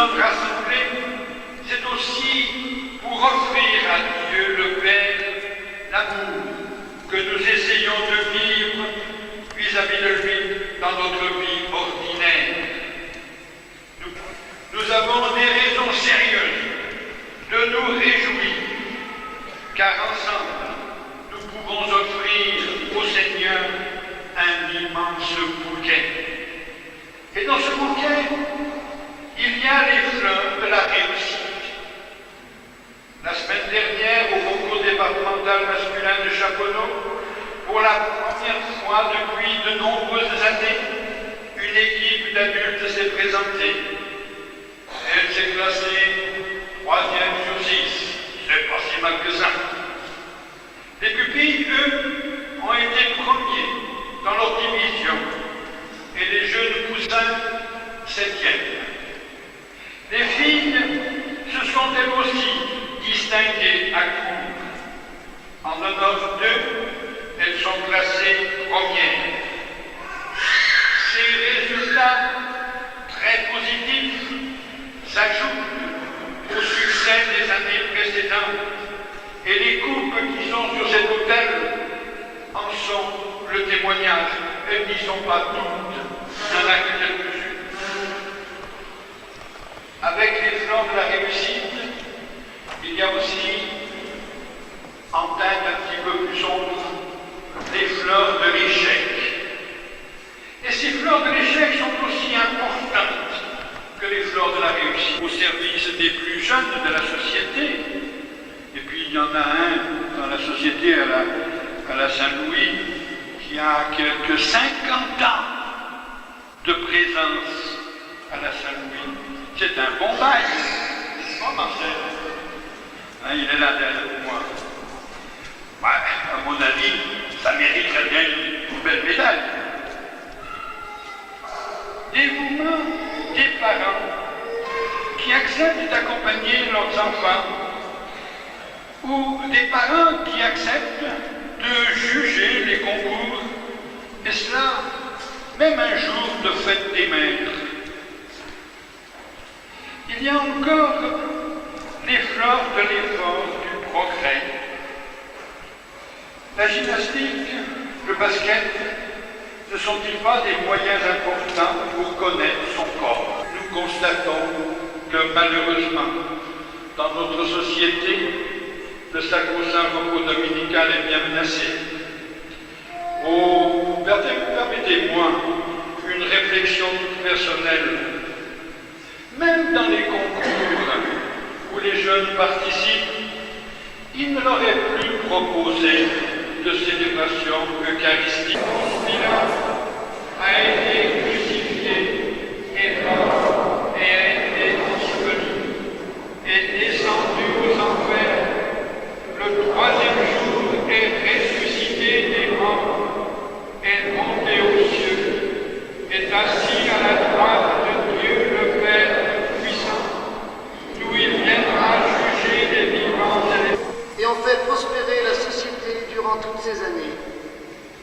sommes rassemblés, c'est aussi pour offrir à Dieu le Père l'amour que nous essayons de vivre vis-à-vis de lui dans notre vie ordinaire. Nous avons des raisons sérieuses de nous réjouir, car ensemble, nous pouvons offrir au Seigneur un immense bouquet. Et dans ce bouquet, il y a les fleurs de la réussite. La semaine dernière, au concours départemental masculin de Chaponneau, pour la première fois depuis de nombreuses années, une équipe d'adultes s'est présentée. Elle s'est classée 3e sur 6. C'est pas si mal que ça. Les pupilles, eux, ont été premiers dans leur division et les jeunes poussins 7e. Les filles se sont elles aussi distinguées à court. En honneur d'eux, elles sont classées premières. Ces résultats très positifs s'ajoutent au succès des années précédentes et les coupes qui sont sur cet autel en sont le témoignage. Elles n'y sont pas toutes, il y en a que quelques-unes. Avec les fleurs de la réussite, il y a aussi, en teinte un petit peu plus sombre, les fleurs de l'échec. Et ces fleurs de l'échec sont aussi importantes que les fleurs de la réussite, au service des plus jeunes de la société. Et puis il y en a un dans la société à la Saint-Louis qui a quelques 50 ans de présence à la Saint-Louis. C'est un bon bail. Oh Marcel, hein, il est là derrière moi. Ouais, à mon avis, ça mériterait bien une belle médaille. Dévouement des parents qui acceptent d'accompagner leurs enfants ou des parents qui acceptent de juger les concours, et cela même un jour de fête des mères. Il y a encore les fleurs de l'effort du progrès. La gymnastique, le basket, ne sont-ils pas des moyens importants pour connaître son corps? Nous constatons que malheureusement, dans notre société, le sacro-saint repos dominical est bien menacé. Oh, permettez-moi une réflexion toute personnelle. Même dans les concours où les jeunes participent, il ne leur est plus proposé de célébration eucharistique. Celui-là a été crucifié, est mort et a été disponible, est descendu aux enfers, le 3e jour est ressuscité des morts, est monté aux cieux, est assis à la droite de Dieu le Père puissant, d'où il viendra juger les vivants et les... Et on fait prospérer la société durant toutes ces années.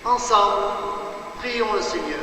Ensemble, prions le Seigneur.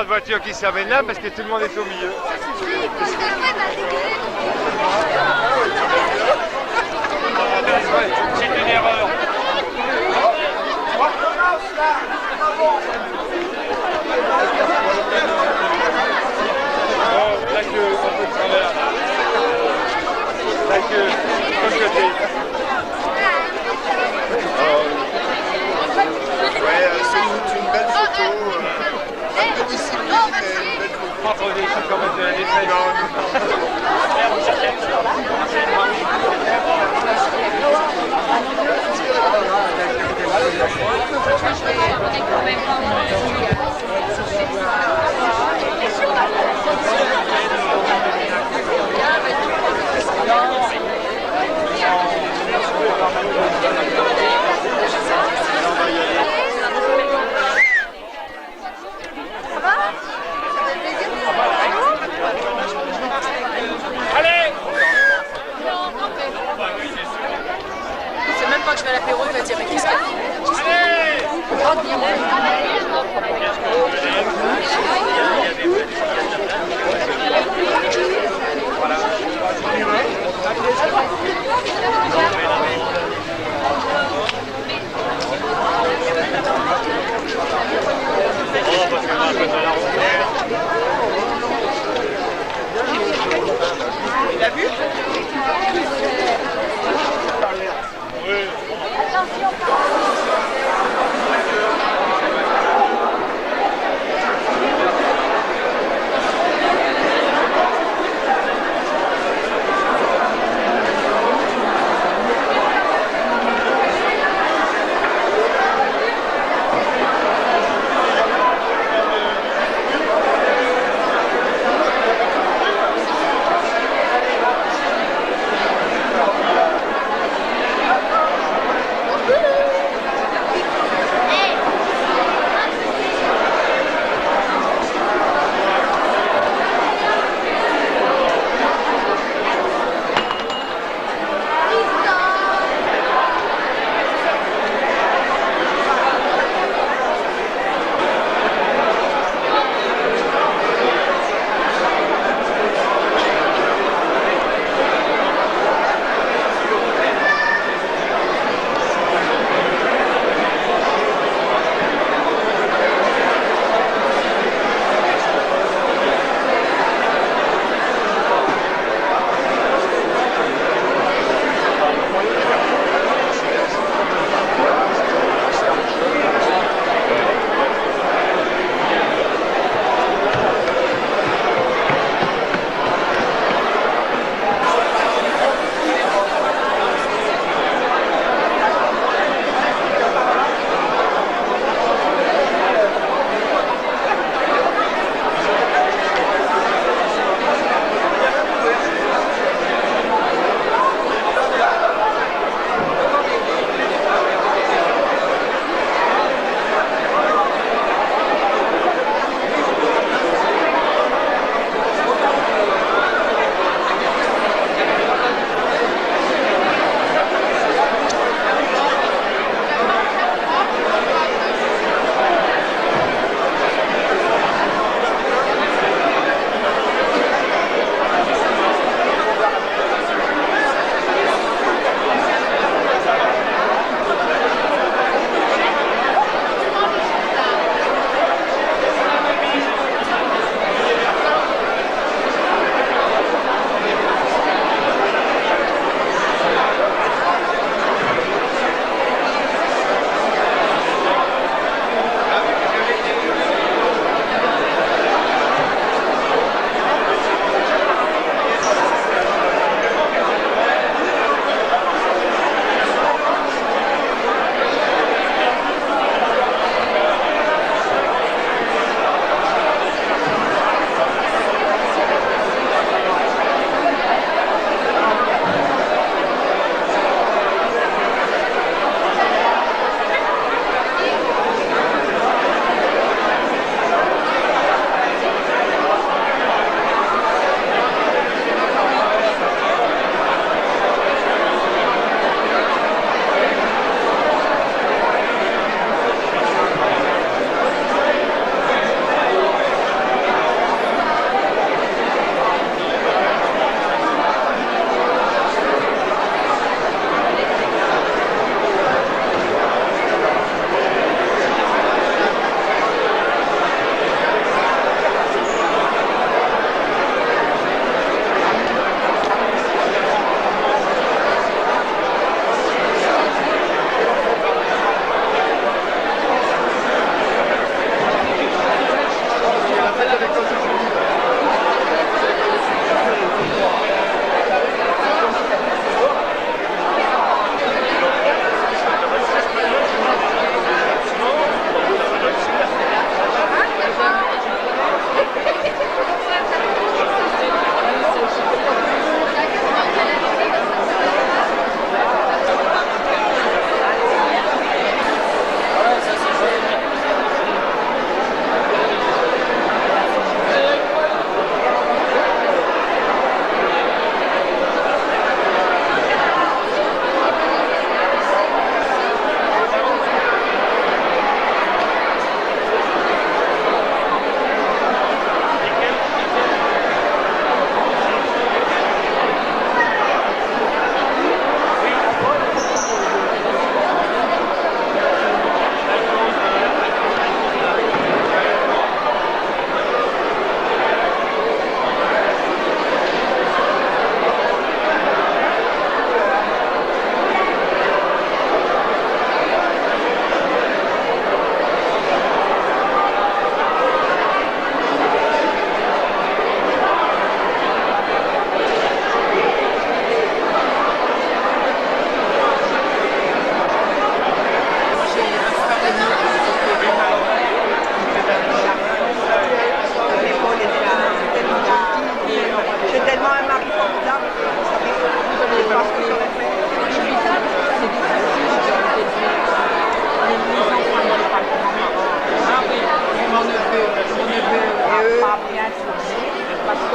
de voitures qui s'amènent là parce que tout le monde est au milieu. C'est une erreur. La queue, un peu de travers. La queue, de côté. Ouais, c'est une belle photo. Un peu discipline, mais une belle photo. Pas trop des trucs comme des traits. C'est même pas que je vais à l'apéro, il va dire mais qu'est-ce qu'il y a?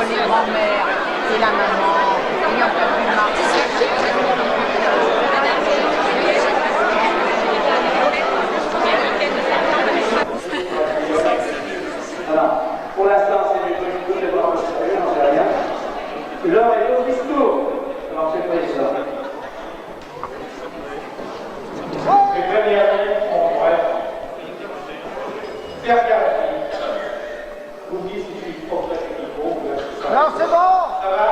les grands-mères et la maman ayant perdu Mars. Voilà. Pour l'instant, c'est du truc tout est pas sérieux, j'en sais rien. L'heure est au discours. Alors, c'est pas ça. Les premières lignes sont bref. Pierre Garfi, vous dites si je suis propre qu'il faut. Non, c'est bon. Ça va?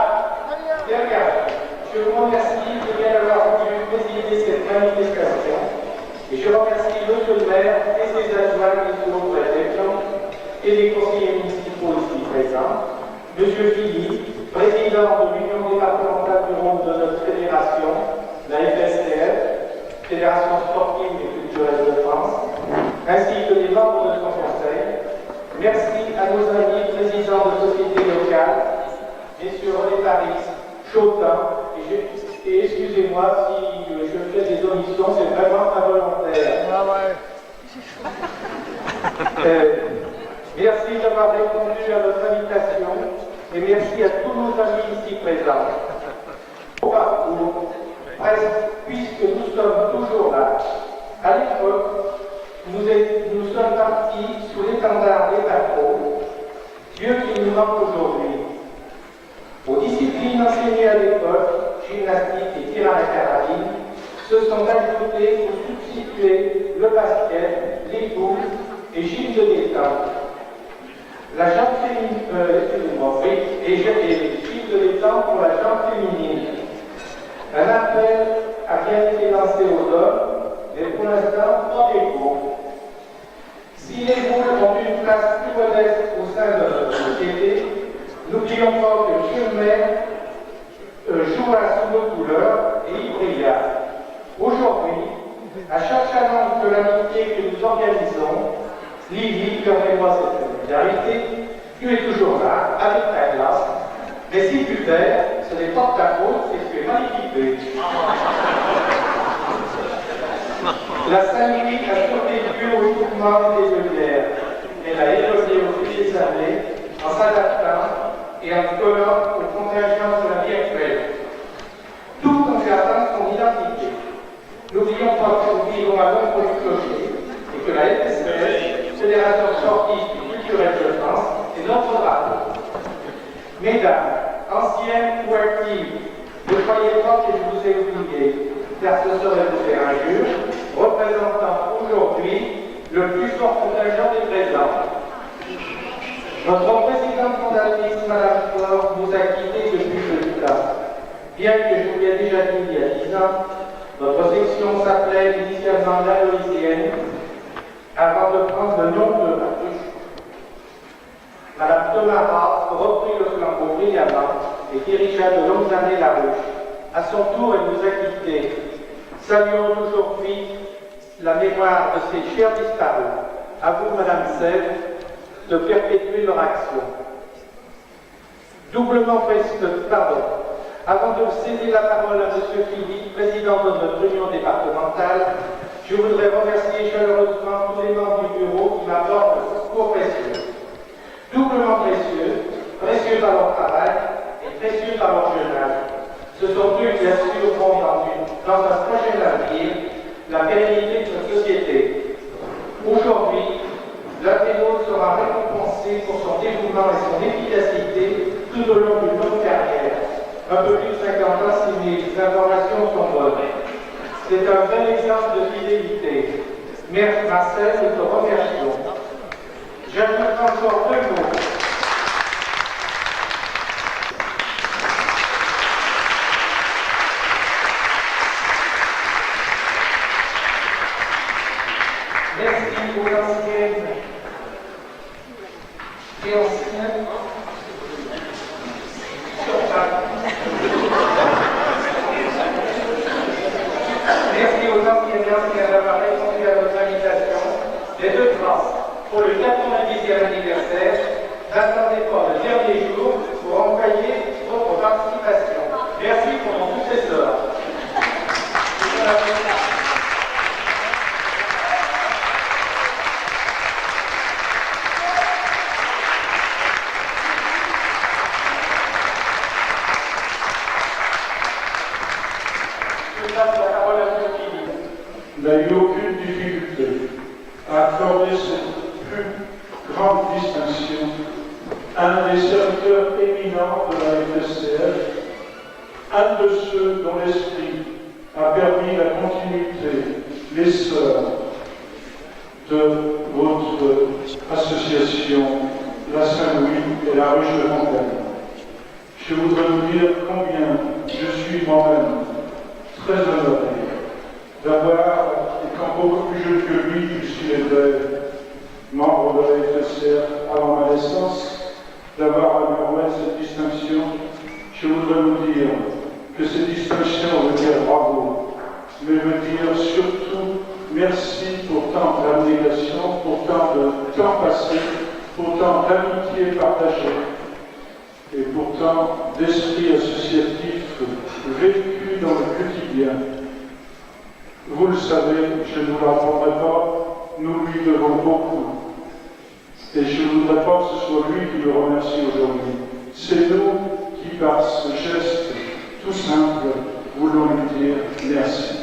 Pierre Garfi, je vous remercie de bien avoir voulu présider cette manifestation. Et je remercie M. le maire et ses adjoints qui sont présents et les conseillers municipaux ici présents. M. Philippe, président de l'Union départementale du Rhône de notre fédération, la FSTF, Fédération sportive et culturelle de France, ainsi que les membres de son conseil. Merci à nos amis présidents de sociétés locales, M. René Paris, Chautin, et excusez-moi si je fais des omissions, c'est vraiment involontaire. Merci d'avoir répondu à notre invitation et merci à tous nos amis ici présents. Au parcours, puisque nous sommes toujours là, à l'époque, nous sommes partis sous l'étendard des patrons, Dieu qui nous manque aujourd'hui. Aux disciplines enseignées à l'époque, gymnastique et tir à la carabine, se sont ajoutés ou substitués le basket, les boules et gym de détente. La jambe féminine, excusez-moi, oui, et gym de détente pour la jambe féminine. Un appel a bien été lancé aux hommes, mais pour l'instant, pas d'écho. Si les boules ont une place plus modeste au sein de notre société, n'oublions pas que Schirmer joue sous nos couleurs et y brilla. Aujourd'hui, à chaque challenge de l'amitié que nous organisons, Lily, permets-moi cette solidarité, tu es toujours là, avec ta glace, mais si tu perds, ce n'est pas de ta faute, c'est que tu es mal équipé. La Saint-Louis a survécu au mouvement des Œillères. Elle a évolué au fil des années en s'adaptant et en collant aux contingences de la vie actuelle, tout en gardant son identité. N'oublions pas que nous vivons à l'ombre du clocher et que la FSTF, Fédération sportive et culturelle de France, est notre drapeau. Mesdames, anciennes ou actives, ne croyez pas que je vous ai oublié, car ce serait vous faire injure, représentant aujourd'hui le plus fort contingent des présents. Notre présidente fondatrice, Mme Faure, nous a quittés depuis peu de temps. Bien que je vous l'ai déjà dit il y a 10 ans, notre section s'appelait initialement l'Aloïsienne, avant de prendre le nom de Ruche. Mme Tomara reprit le flambeau brillamment et dirigea de longues années la Ruche. À son tour, elle nous a quittés. Saluons aujourd'hui la mémoire de ces chers disparus. À vous, Madame Sèvres, de perpétuer leur action. Doublement précieux, pardon. Avant de céder la parole à M. Philippe, président de notre union départementale, je voudrais remercier chaleureusement tous les membres du bureau qui m'apportent un discours précieux. Doublement précieux, précieux par leur travail et précieux par leur jeune âge. Ce sont eux qui assureront dans un prochain avenir la pérennité de notre société. Aujourd'hui, l'un des nôtres sera récompensé pour son dévouement et son efficacité tout au long d'une longue carrière. Un peu plus de 50 ans si mes informations sont bonnes. C'est un bel exemple de fidélité. Mère Marcel, nous te remercions. J'ajoute encore 2 mots. Merci aux anciennes et anciens. Merci aux anciens d'avoir répondu à notre invitation des deux France pour le 90e anniversaire. N'attendez pas le dernier jour pour envoyer votre participation. Merci pour mon successeur. n'a eu aucune difficulté à accorder cette plus grande distinction à un des serviteurs éminents de la FSCF, un de ceux dont l'esprit a permis la continuité, l'essor de votre association, la Saint-Louis et la Ruche de Fontaine. Je voudrais vous dire combien je suis moi-même très honoré d'avoir, étant beaucoup plus jeune que lui, puisqu'il était membre de la FSCF avant ma naissance, d'avoir à lui remettre cette distinction. Je voudrais vous dire que cette distinction veut dire bravo, mais veut dire surtout merci pour tant d'abnégation, pour tant de temps passé, pour tant d'amitié partagée et pour tant d'esprit associatif vécu dans le quotidien. Vous le savez, je ne vous l'apprendrai pas, nous lui devons beaucoup. Et je ne voudrais pas que ce soit lui qui me remercie aujourd'hui. C'est nous qui, par ce geste tout simple, voulons lui dire merci.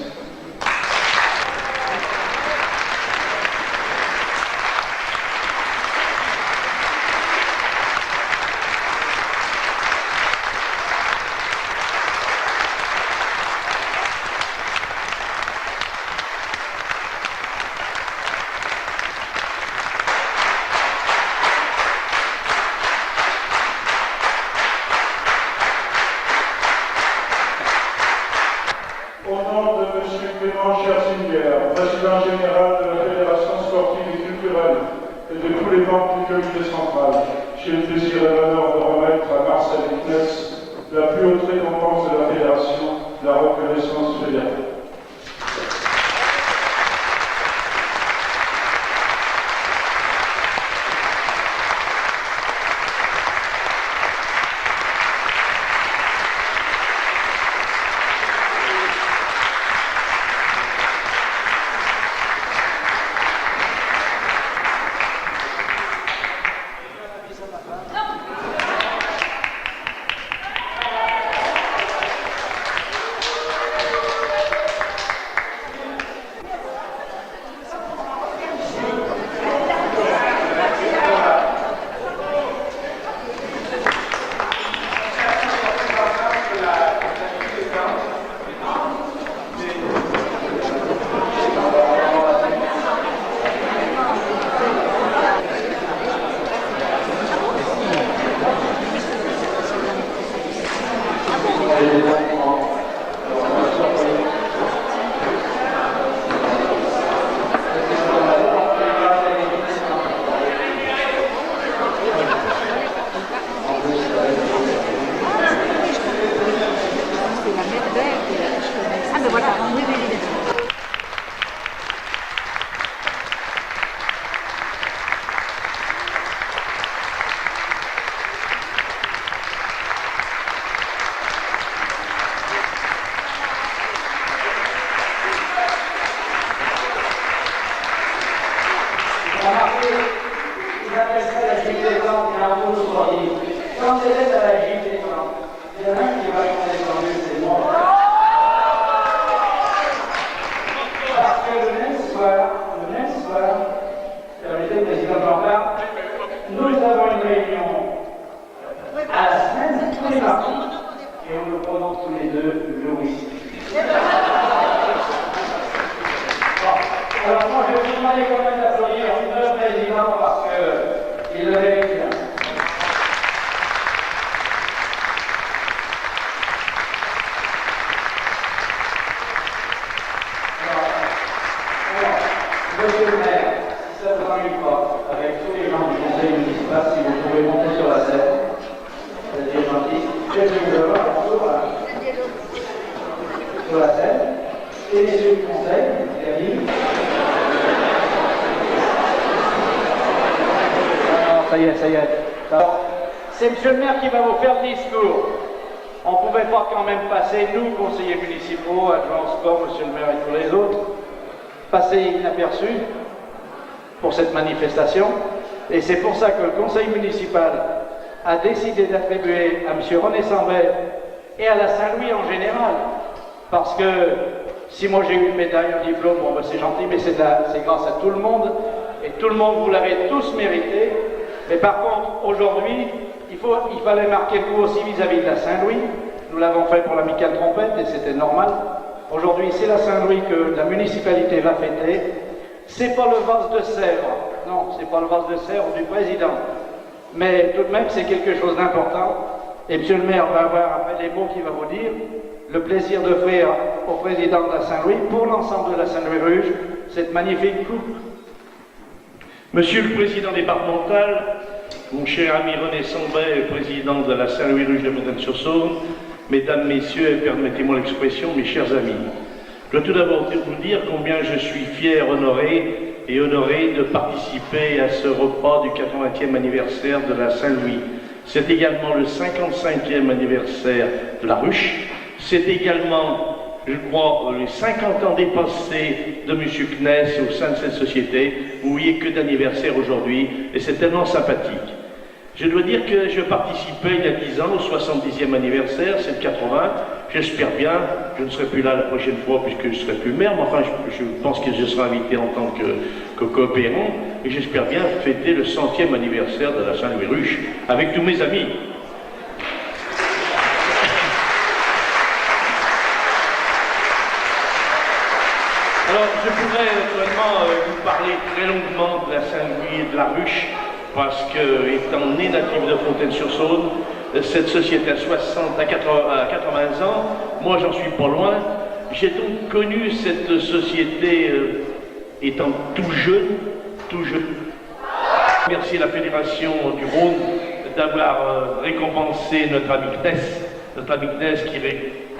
Au nom de M. Clément Scherzinger, président général de la Fédération sportive et culturelle, et de tous les membres du comité central, j'ai le plaisir et l'honneur de remettre à Marcel Kness la plus haute récompense de la Fédération, la reconnaissance fédérale. Ils appellent ça la gifle des plantes et un mot sportif. Quand c'est à la gifle des plantes, il y en a un qui va changer comme lui, c'est moi. Parce que le même soir, permettez le président Jean-Pierre, nous avons une réunion à la semaine, tous les mardis, et on le prononce tous les deux le whisky. Alors moi, je vais vous demander quand même d'applaudir le président parce qu'il le mérite bien. Alors, monsieur le maire, si ça ne vous ennuie pas, avec tous les gens du conseil municipal, si vous pouvez monter sur la scène, c'est gentil. Je vais vous avoir un tour sur la scène. Et messieurs du conseil, Camille. Ça y est. Alors, c'est monsieur le maire qui va vous faire le discours. On ne pouvait pas quand même passer, nous, conseillers municipaux, adjoints au sport, monsieur le maire et tous les autres, passer inaperçus pour cette manifestation. Et c'est pour ça que le conseil municipal a décidé d'attribuer à monsieur René Sambet et à la Saint-Louis en général, parce que Si moi j'ai eu une médaille, un diplôme, bon, ben, c'est gentil, mais c'est grâce à tout le monde. Et tout le monde, vous l'avez tous mérité. Mais par contre, aujourd'hui, il fallait marquer le coup aussi vis-à-vis de la Saint-Louis. Nous l'avons fait pour l'amicale trompette et c'était normal. Aujourd'hui, c'est la Saint-Louis que la municipalité va fêter. C'est pas le vase de Sèvres. Non, c'est pas le vase de Sèvres du président. Mais tout de même, c'est quelque chose d'important. Et monsieur le maire va avoir après les mots qu'il va vous dire. Le plaisir d'offrir au président de la Saint-Louis, pour l'ensemble de la Saint-Louis-Ruge, cette magnifique coupe. Monsieur le président départemental, mon cher ami René Sambet, président de la Saint-Louis-Ruge de Fontaine-sur-Saône, mesdames, messieurs, et permettez-moi l'expression, mes chers amis, je dois tout d'abord vous dire combien je suis fier, honoré de participer à ce repas du 80e anniversaire de la Saint-Louis. C'est également le 55e anniversaire de la Ruche. C'est également, je crois, les 50 ans dépassés de M. Kness au sein de cette société. Vous voyez que d'anniversaire aujourd'hui, et c'est tellement sympathique. Je dois dire que je participais il y a 10 ans au 70e anniversaire, c'est le 80. J'espère bien, je ne serai plus là la prochaine fois puisque je ne serai plus maire, mais enfin je pense que je serai invité en tant que coopérant, et j'espère bien fêter le 100e anniversaire de la Saint-Louis-Ruche avec tous mes amis. Alors, je pourrais naturellement vous parler très longuement de la Saint-Louis et de la Ruche, parce que, étant né natif de Fontaine-sur-Saône, cette société à 80 ans, moi j'en suis pas loin. J'ai donc connu cette société étant tout jeune. Merci à la Fédération du Rhône d'avoir récompensé notre ami Kness qui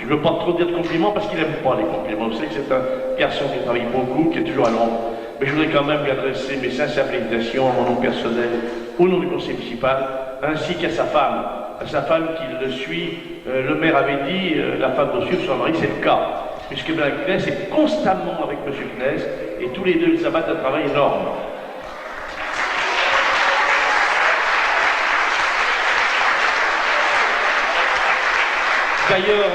je ne veux pas trop dire de compliments parce qu'il n'aime pas les compliments. Vous savez que c'est un garçon qui travaille beaucoup, qui est toujours à l'ombre. Mais je voudrais quand même lui adresser mes sincères félicitations à mon nom personnel, au nom du conseil municipal, ainsi qu'à sa femme qui le suit. Le maire avait dit, la femme doit suivre son mari, c'est le cas. Puisque Mme Kness est constamment avec M. Kness, et tous les deux ils abattent un travail énorme. D'ailleurs,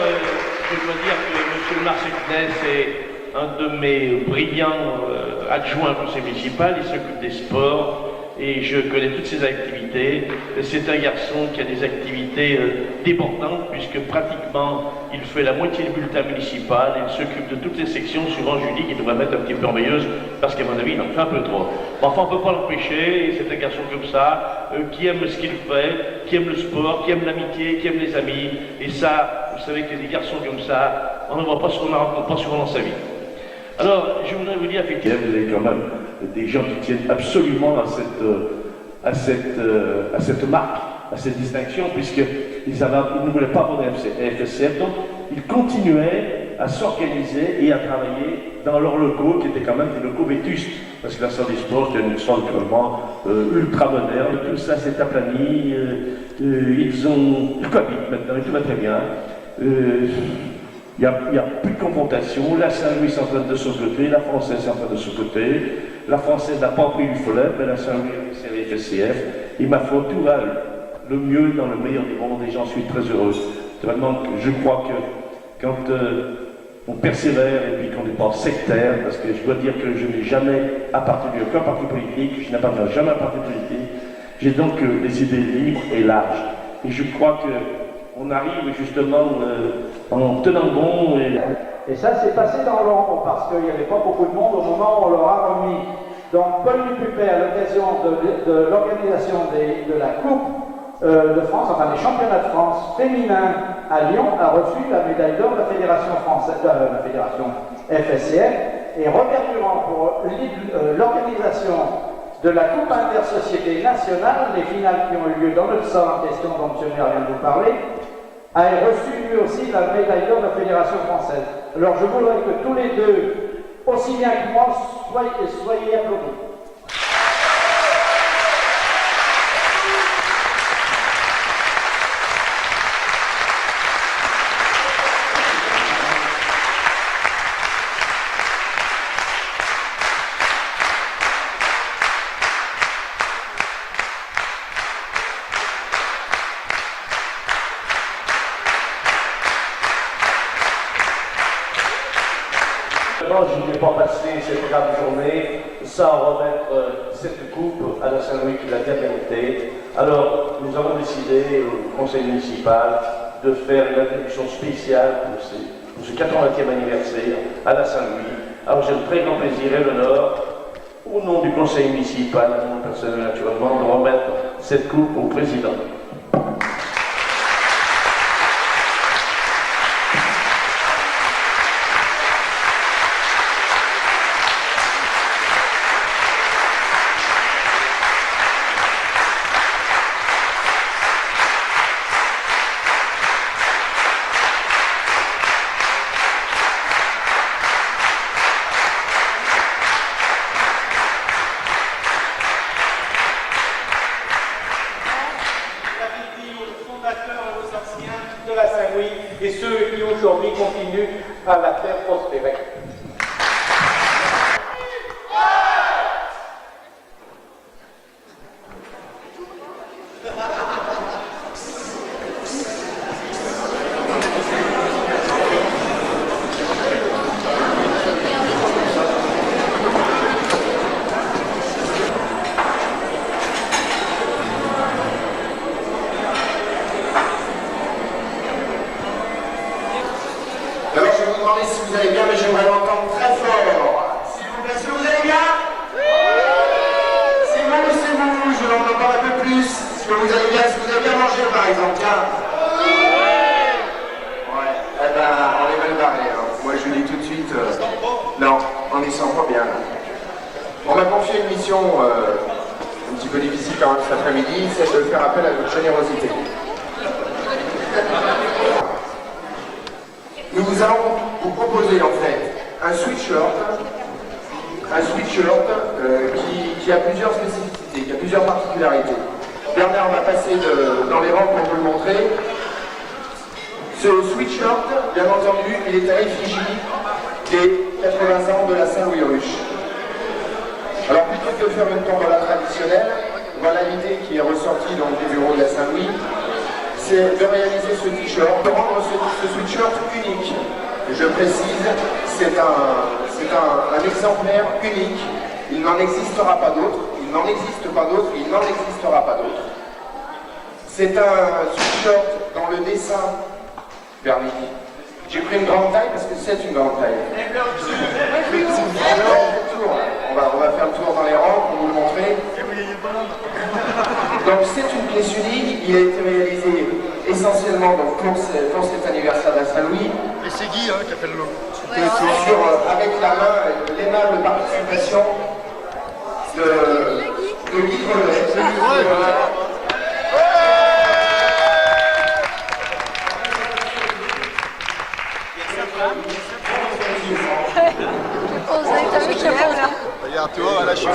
je dois dire que M. Marcel Kness est un de mes brillants adjoints au conseil municipal. Il s'occupe des sports et je connais toutes ses activités. C'est un garçon qui a des activités débordantes puisque pratiquement il fait la moitié du bulletin municipal et il s'occupe de toutes les sections. Souvent je lui dis qu'il devrait mettre un petit peu en veilleuse parce qu'à mon avis il en fait un peu trop. Enfin on ne peut pas l'empêcher, c'est un garçon comme ça qui aime ce qu'il fait, qui aime le sport, qui aime l'amitié, qui aime les amis. Et ça, vous savez que des garçons comme ça, on ne rencontre pas souvent dans sa vie. Alors, je voudrais vous dire, effectivement, vous avez quand même des gens qui tiennent absolument à cette marque, à cette distinction, puisqu'ils ne voulaient pas prendre FSCF, donc ils continuaient à s'organiser et à travailler dans leurs locaux, qui étaient quand même des locaux vétustes, parce que la salle des sports, c'était une salle actuellement ultra moderne, tout ça s'est aplani, ils cohabitent maintenant, et tout va très bien. Il n'y a plus de confrontation, la Saint-Louis est en train de son côté, la Française est en train de son côté, la Française n'a pas pris du follet, mais la Saint-Louis c'est les FSCF, et ma foi, tout va le mieux dans le meilleur des mondes, et j'en suis très heureux. Vraiment, je crois que quand on persévère et puis qu'on n'est pas sectaire, parce que je dois dire que je n'ai jamais appartenu à aucun parti politique, je n'appartiens jamais à un parti politique, j'ai donc des idées libres et larges, et je crois que on arrive justement en tenant bon. Et ça s'est passé dans l'ombre parce qu'il n'y avait pas beaucoup de monde au moment où on leur a remis. Donc Paul Dupé, à l'occasion de l'organisation de la Coupe de France, enfin des championnats de France féminins à Lyon, a reçu la médaille d'or de la Fédération française, la Fédération FSCF, et Robert Durand pour l'organisation de la Coupe intersociété nationale, les finales qui ont eu lieu dans notre salle en question dont M. le maire vient de vous parler, a reçu lui aussi la médaille d'or de la Fédération française. Alors je voudrais que tous les deux, aussi bien que moi, soyez applaudis. malheureusement, je ne vais pas passer cette grave journée sans remettre cette coupe à la Saint-Louis qui l'a bien méritée. Alors, nous avons décidé au conseil municipal de faire une attribution spéciale pour ce 80e anniversaire à la Saint-Louis. Alors, j'ai le très grand plaisir et l'honneur, au nom du conseil municipal, à mon personnel naturellement, de remettre cette coupe au président. de la Saint-Louis et ceux qui aujourd'hui continuent à la faire prospérer. Alors je vais vous demander si vous allez bien, mais j'aimerais l'entendre très fort. S'il vous plaît, est-ce que vous allez bien? C'est vous, je l'entends encore un peu plus. Est-ce que vous allez bien? Est-ce que vous avez bien mangé par exemple? Tiens. Ouais, eh ben, on est mal barré. Hein. Moi je vous dis tout de suite, non, on y sent pas bien. On m'a confié une mission un petit peu difficile quand même cet après-midi, c'est de faire appel à votre générosité. Nous allons vous proposer en fait un sweatshirt qui a plusieurs spécificités, qui a plusieurs particularités. Bernard m'a passé dans les rangs pour vous le montrer. Ce sweatshirt, bien entendu, il est à l'effigie des 80 ans de la Saint-Louis-Ruche. Alors plutôt que de faire une tombola traditionnelle, voilà l'idée qui est ressortie dans le bureau de la Saint-Louis, c'est de réaliser ce t-shirt, de rendre ce sweatshirt unique. Je précise, c'est un exemplaire unique. Il n'en existera pas d'autre, il n'en existe pas d'autre, il n'en existera pas d'autre. C'est un sweatshirt dans le dessin vernis. J'ai pris une grande taille parce que c'est une grande taille. On va faire le tour dans les rangs pour vous le montrer. Donc c'est une pièce unique, il a été réalisé essentiellement donc, pour cet anniversaire de la Saint-Louis. Et c'est Guy qui a fait le lot. Avec la main, l'aimable participation de Guy Collet. Regarde, tu vois, là, je suis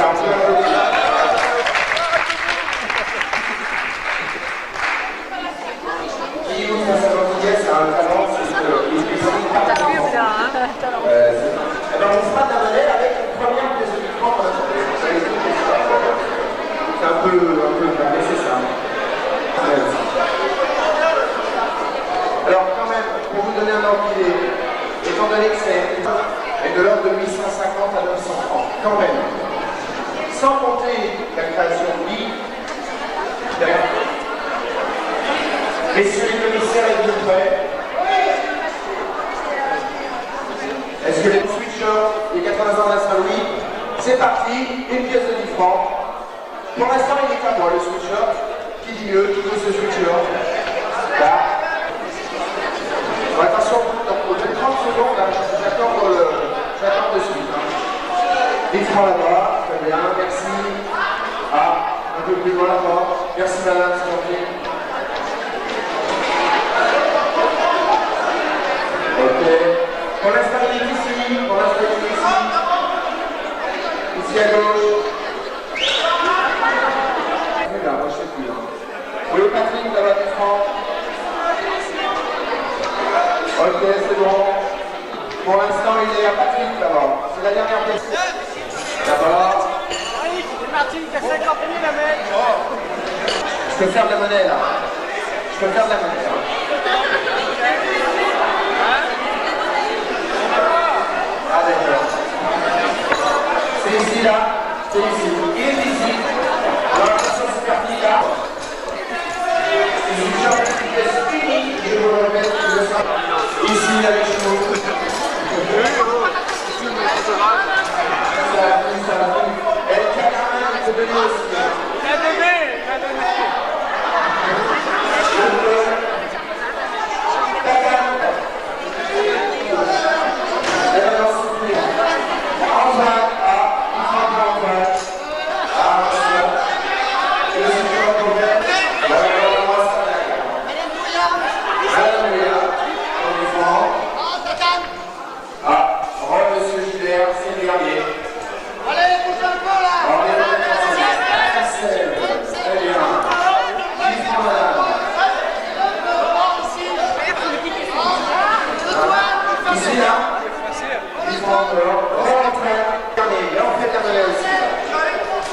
Alors quand même, pour vous donner un ordre d'idée, étant donné que c'est de l'ordre de 850 à 900 francs, quand même, sans compter la création de Guy, messieurs les commissaires, êtes-vous prêts? Est-ce que les sweatshirts, les 80 ans de la Saint-Louis, c'est parti, une pièce de 10 francs. Pour l'instant, il est à moi le sweatshirt. Qui dit mieux, qui veut ce sweatshirt? Là. Bon, attention, au bout de 30 secondes, là, j'attends de suite. 10 francs là-bas, très bien, merci. Ah, un peu plus loin là-bas. Merci madame, s'il vous plaît. Ok. Pour l'instant, il est ici. Pour l'instant, il est ici. Ici à gauche. Là, moi je sais plus. Oui, Patrick, là-bas, 10 francs. Ok, c'est bon. Pour l'instant, il est à Patrick, là-bas. C'est la dernière pièce. Là-bas. C'est Martine qui a 50 000 à mettre. Je peux faire de la monnaie, là. Je peux faire de la monnaie, là. Ah, d'accord. là, c'est ici. Il est ici. Dans la façon superficie là. C'est une jambe de vitesse unique, je vous le répète, ici la chevaux. Elle se donne aussi. La donnée.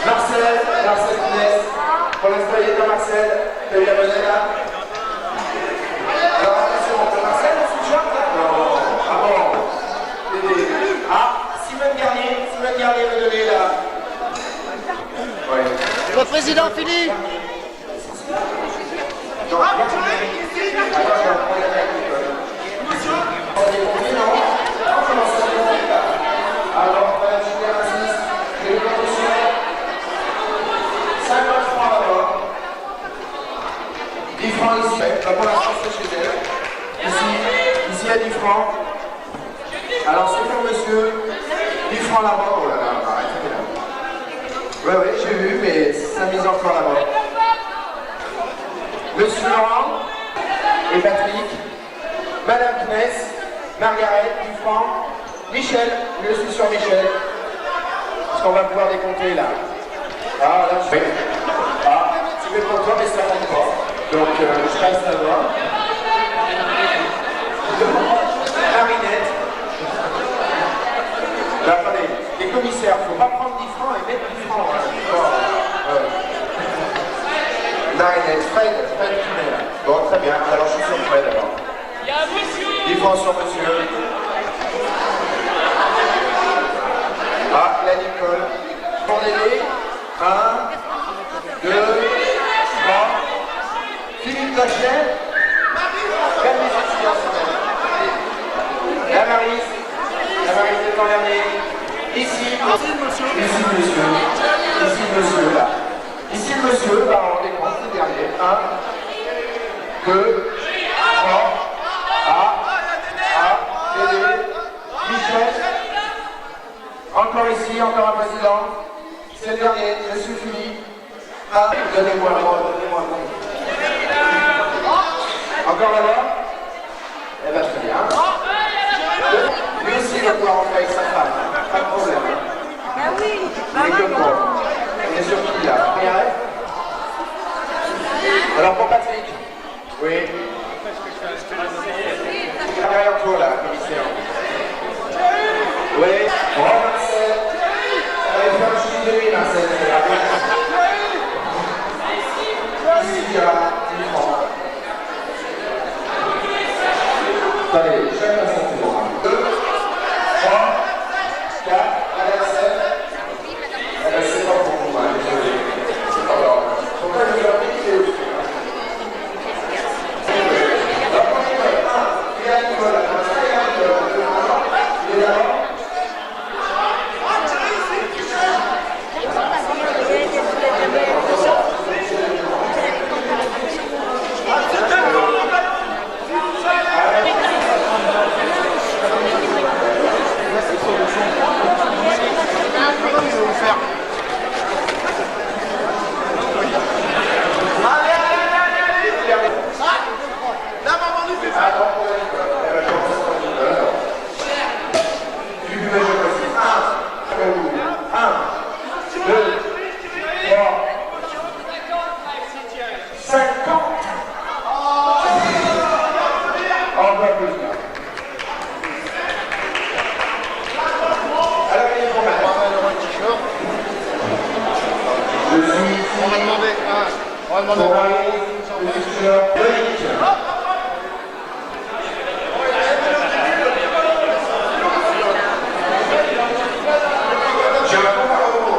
Marcel Kness, pour l'instant il est à Marcel, tu as eu la bonne là. Alors attention, Marcel, on se choque là? Non, ah bon. Ah, Simone Garnier me donner là. Ouais. Le président Philippe. Non, attends, je vais prendre la tête. On est compris, non? On commence à découvrir là. Alors, Madame Super Assiste, je vais vous conditionner. 50 francs d'abord. 10 francs ici. Pour l'instant, c'est chez elle. Ici, il y a 10 francs. Alors, c'est pour monsieur. 10 francs là-bas. Oh là là, arrêtez là. Ouais, j'ai vu, mais ça mise encore là-bas. Monsieur Laurent et Patrick. Madame Kness. Margaret, 10 francs. Michel, je suis sur Michel. Parce qu'on va pouvoir décompter là. Ah, là, je fais. Ah, tu fais pour toi, mais ça ne compte pas. Donc, je reste là-bas. Marinette. Là, attendez, les commissaires, il ne faut pas prendre 10 francs et mettre 10 francs. Hein. Marinette, Fred qui met là. Bon, très bien. Alors, je suis sur Fred alors. Il y a un monsieur. 10 francs sur monsieur. Ah, la Nicole. Pour l'aider. 1, 2, 3. Philippe Tachet. Calmez cette silence. La Maryse est en dernier. Ici, monsieur. Ici, monsieur, là. Ici, le monsieur, bah, on décompte le dernier. 1, 2, 3. Dédé. Michel. Encore ici, encore un président. C'est le dernier, monsieur Philippe. Ah, donnez-moi le mot. Encore là-bas? Eh bien, très bien. Lui aussi, il va pouvoir rentrer avec sa femme. Pas de problème. Ben oui. Il est comme moi. On est sur qui là? Rien? Alors pour Patrick. Oui. Derrière toi là, commissaire. Oui. Oh, Marcel. Allez faire le chute de lui, Marcel. Ici, il y a 10 francs. Allez, chacun son tour. 2, 3, 4, allez, 7. C'est pas pour vous, désolé. C'est pas grave. Pourquoi je vous ai appris qu'il est au-dessus? La première, il y a Nicolas. Il est là. J'ai un compte à rebours.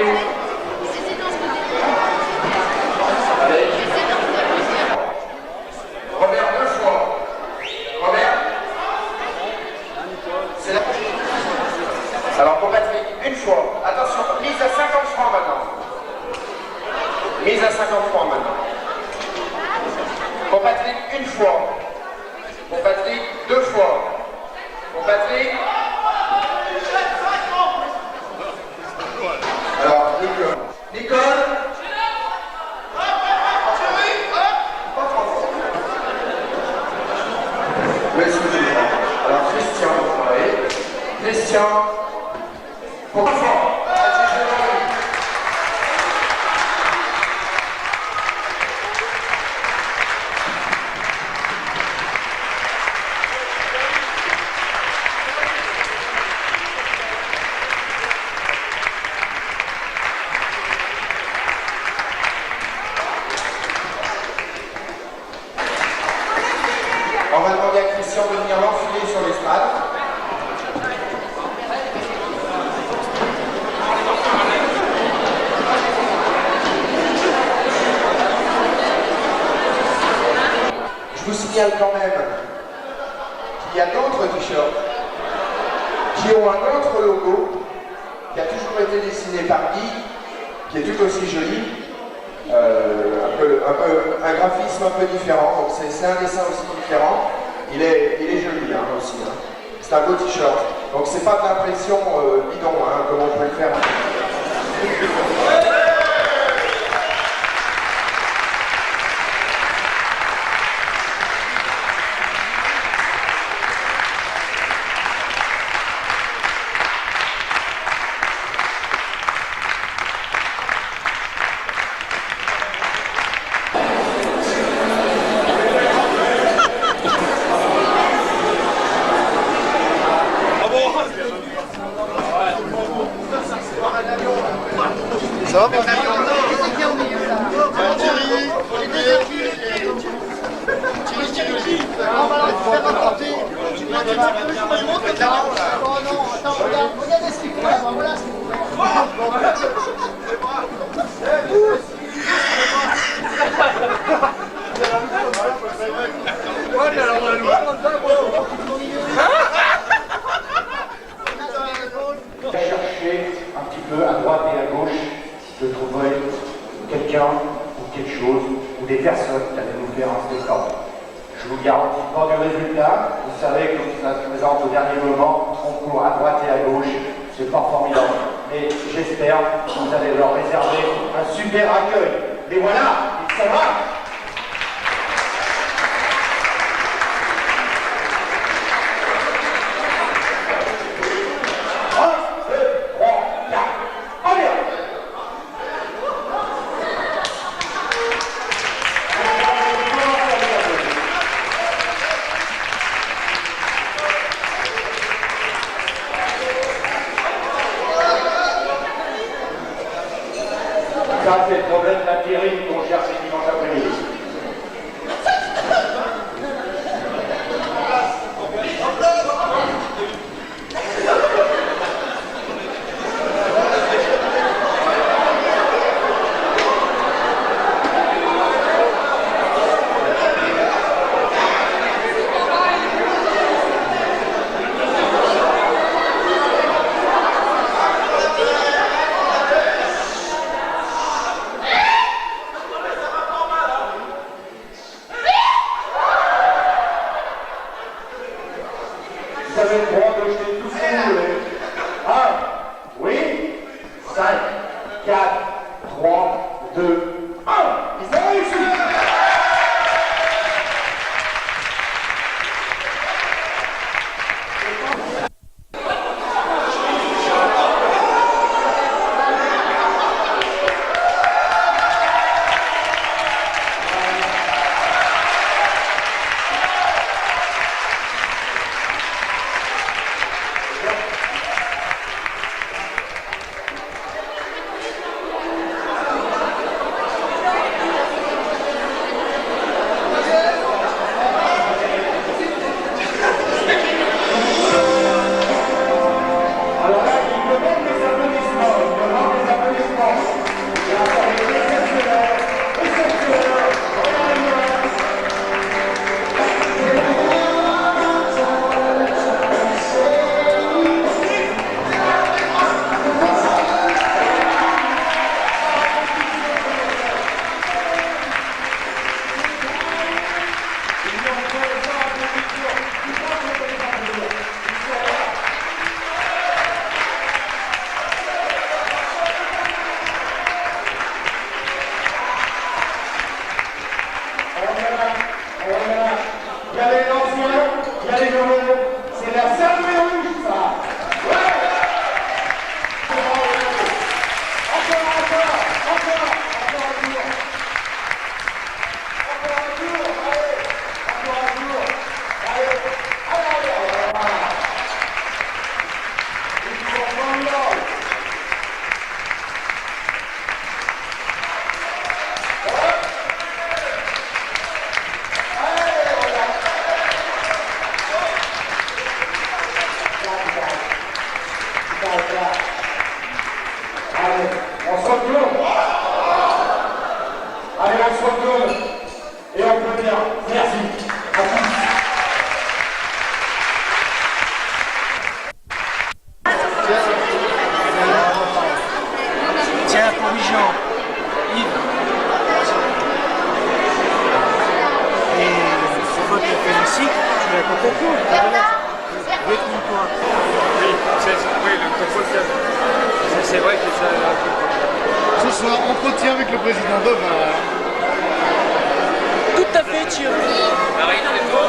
Avec Robert 2 fois. Robert. C'est la... Alors pour Patrick, une fois. Attention, mise à 50 francs maintenant. Mise à 50 francs maintenant. Pour Patrick, une fois. Pour Patrick, 2 fois. Pour Patrick. Alors, Nicole. Nicole. Oui, excusez-moi. Alors, Christian, oui. Christian. Pour enfant. On va demander à Christian de venir l'enfiler sur l'estrade. Je vous signale quand même qu'il y a d'autres t-shirts qui ont un autre logo qui a toujours été dessiné par Guy, qui est tout aussi joli. Un graphisme un peu différent, donc c'est un dessin aussi différent. Il est joli hein, aussi. Hein. C'est un beau t-shirt. Donc c'est pas de l'impression bidon, hein, comme on peut le faire. Ça va, mon Thierry, On va leur faire rapporter. Oh non, attends, regardez ce qu'il faut là-bas, voilà ce qu'il Chercher un petit peu à droite et à gauche de trouver quelqu'un ou quelque chose ou des personnes qui allaient nous faire un spectacle. Je vous garantis pas du résultat. Vous savez que quand ça se présente au dernier moment, on court à droite et à gauche. C'est pas formidable. Mais j'espère que vous allez leur réserver un super accueil. Mais voilà, il s'en va. Ça, c'est le problème d'intérim qu'on cherche dimanche après-midi. Vous avez le droit de jeter tout ce que vous voulez. 1, oui, 5, 4, 3, 2, 1. Ils ont réussi. mon bovin. Tout à fait, Thierry. Marine, c'est toi.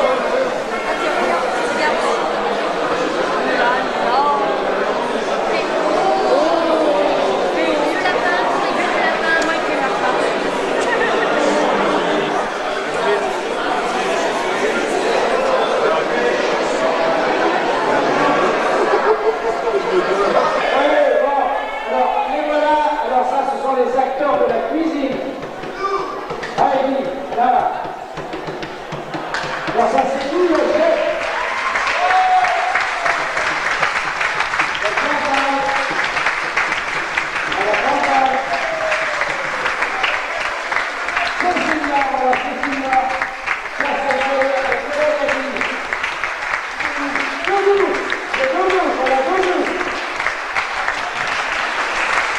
Les acteurs de la cuisine. Allez, là. Alors ça c'est tout le chef. La campagne. Cécilia, voilà Cécilia. Ça c'est Doudou. C'est Doudou, voilà Doudou.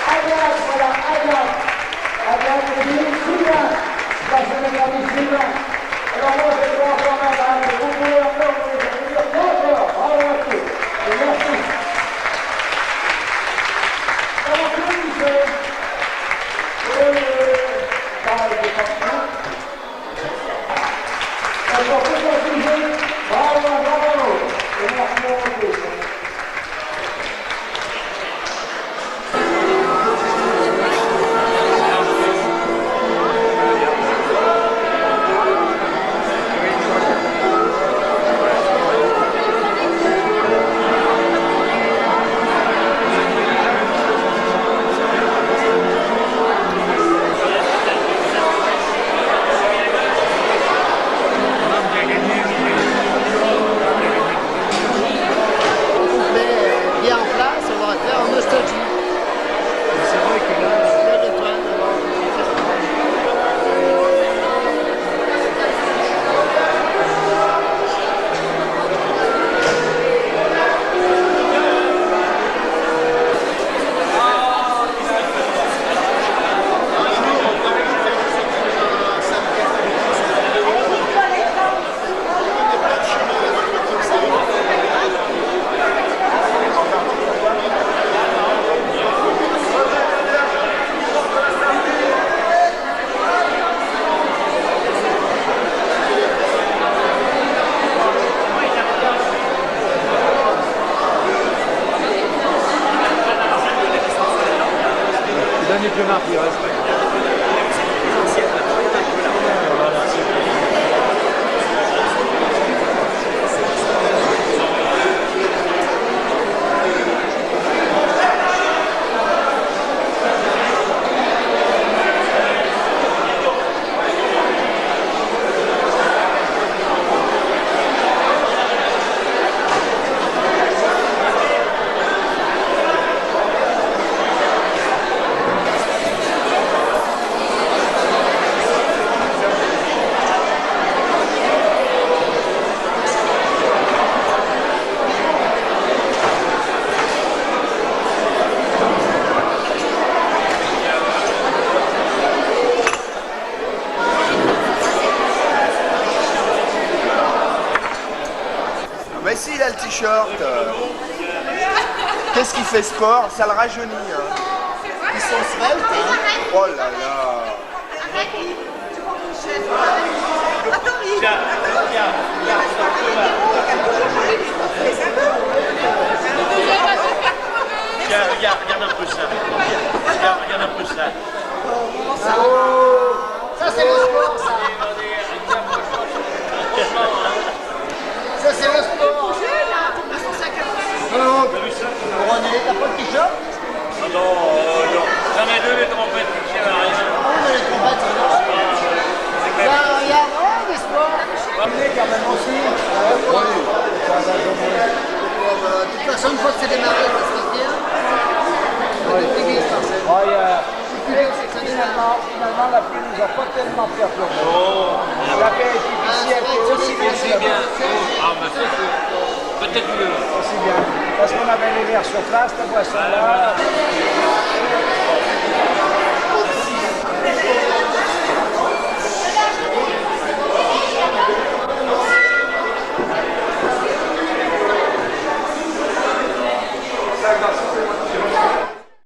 Agathe, voilà Agathe. Agathe, c'est Sylvain. Ça c'est notre ami Sylvain. Alors moi je vais encore madame, vous pouvez encore vous dire bonjour, bravo à tous. Et merci. Alors que vous faites pareil de partout. Alors que vous faites bravo, bravo. Et merci à vous. Mais si, il a le t-shirt. Qu'est-ce qu'il fait sport? Ça le rajeunit. Hein. Ils sont sveltes, hein. Oh là là. Tiens, regarde un peu ça. Regarde un peu ça. Ça c'est le sport, ça. Ça c'est le sport. Non, René, t'as pas de t-shirt? Non. J'en ai deux, les trompettes, je sais rien. Oh, mais les trompettes, c'est normal. Il y a des sports. René, quand même aussi. De toute façon, une fois que c'est démarré, ça se passe bien. Finalement, la pluie nous a pas tellement perturbé. La paix artificielle est aussi bien. Ah, mais c'est sûr. Peut-être mieux. Aussi bien. Parce qu'on avait les verres sur place, la boisson là.